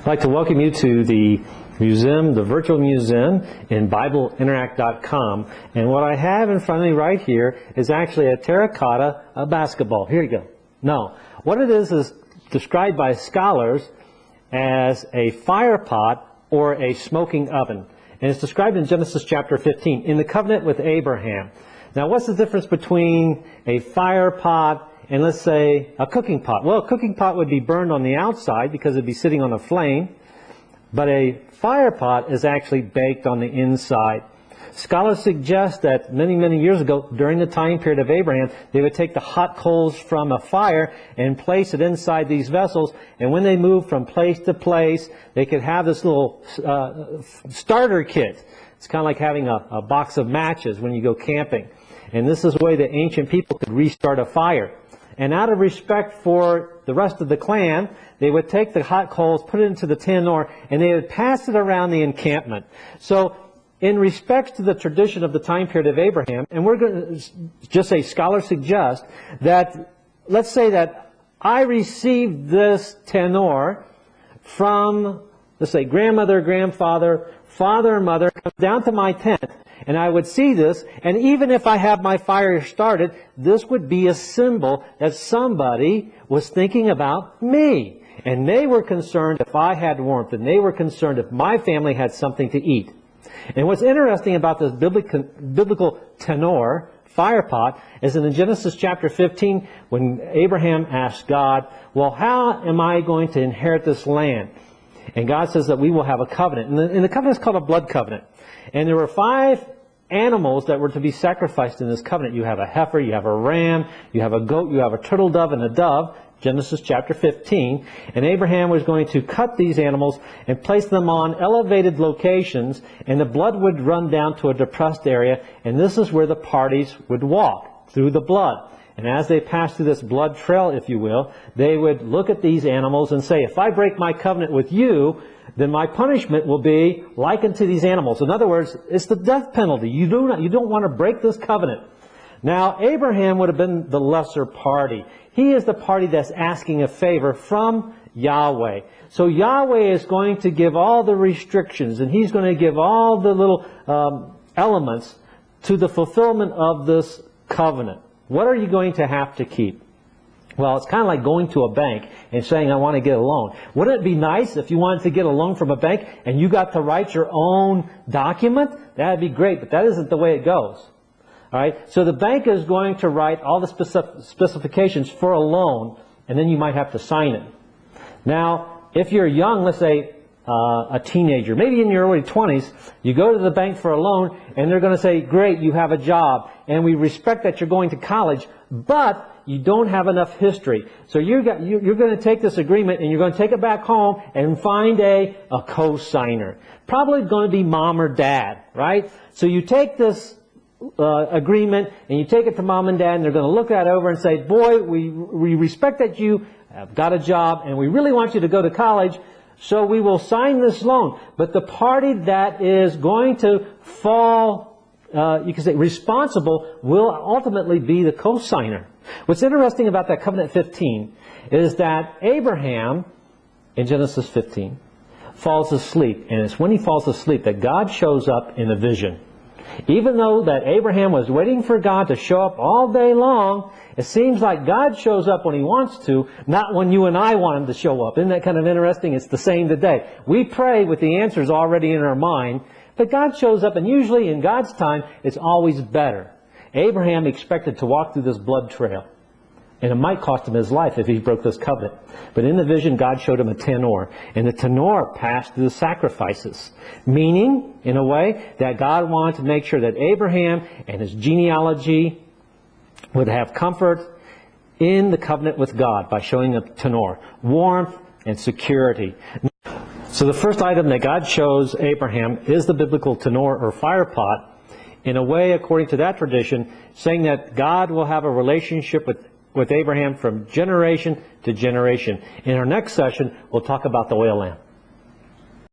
I'd like to welcome you to the museum, the virtual museum in BibleInteract.com. And what I have in front of me right here is actually a terracotta basketball. Here you go. No. What it is described by scholars as a fire pot or a smoking oven. And it's described in Genesis chapter 15 in the covenant with Abraham. Now, what's the difference between a fire pot and, let's say, a cooking pot? Well, a cooking pot would be burned on the outside because it'd be sitting on a flame, but a fire pot is actually baked on the inside. Scholars suggest that many, many years ago, during the time period of Abraham, they would take the hot coals from a fire and place it inside these vessels, and when they moved from place to place, they could have this little starter kit. It's kind of like having a box of matches when you go camping. And this is the way the ancient people could restart a fire. And out of respect for the rest of the clan, they would take the hot coals, put it into the tannoor, and they would pass it around the encampment. So, in respect to the tradition of the time period of Abraham, and we're going to just say scholars suggest that, let's say that I received this tannoor from, let's say, grandmother, grandfather, father, and mother, comes down to my tent, and I would see this, and even if I have my fire started, this would be a symbol that somebody was thinking about me. And they were concerned if I had warmth, and they were concerned if my family had something to eat. And what's interesting about this biblical tannoor, fire pot, is in Genesis chapter 15, when Abraham asked God, well, how am I going to inherit this land? And God says that we will have a covenant. And the covenant is called a blood covenant. And there were 5 animals that were to be sacrificed in this covenant. You have a heifer, you have a ram, you have a goat, you have a turtle dove, and a dove. Genesis chapter 15. And Abraham was going to cut these animals and place them on elevated locations, and the blood would run down to a depressed area, and this is where the parties would walk, through the blood. And as they passed through this blood trail, if you will, they would look at these animals and say, if I break my covenant with you, then my punishment will be likened to these animals. In other words, it's the death penalty. You don't want to break this covenant. Now, Abraham would have been the lesser party. He is the party that's asking a favor from Yahweh. So Yahweh is going to give all the restrictions, and He's going to give all the little elements to the fulfillment of this covenant. What are you going to have to keep? Well, it's kind of like going to a bank and saying, I want to get a loan. Wouldn't it be nice if you wanted to get a loan from a bank and you got to write your own document? That would be great, but that isn't the way it goes. All right? So the bank is going to write all the specifications for a loan, and then you might have to sign it. Now, if you're young, let's say a teenager, maybe in your early 20s, you go to the bank for a loan, and they're going to say, great, you have a job, and we respect that you're going to college, but you don't have enough history. So you're going to take this agreement, and you're going to take it back home and find a co-signer. Probably going to be mom or dad, right? So you take this agreement, and you take it to mom and dad, and they're going to look that over and say, boy, we respect that you have got a job, and we really want you to go to college, so we will sign this loan. But the party that is going to fall, you can say, responsible will ultimately be the co-signer. What's interesting about that covenant 15 is that Abraham, in Genesis 15, falls asleep. And it's when he falls asleep that God shows up in a vision. Even though that Abraham was waiting for God to show up all day long, it seems like God shows up when He wants to, not when you and I want Him to show up. Isn't that kind of interesting? It's the same today. We pray with the answers already in our mind, but God shows up, and usually in God's time, it's always better. Abraham expected to walk through this blood trail, and it might cost him his life if he broke this covenant. But in the vision, God showed him a tannoor. And the tannoor passed through the sacrifices. Meaning, in a way, that God wanted to make sure that Abraham and his genealogy would have comfort in the covenant with God by showing a tannoor. Warmth and security. So the first item that God shows Abraham is the biblical tannoor or fire pot. In a way, according to that tradition, saying that God will have a relationship with Abraham from generation to generation. In our next session, we'll talk about the oil lamp.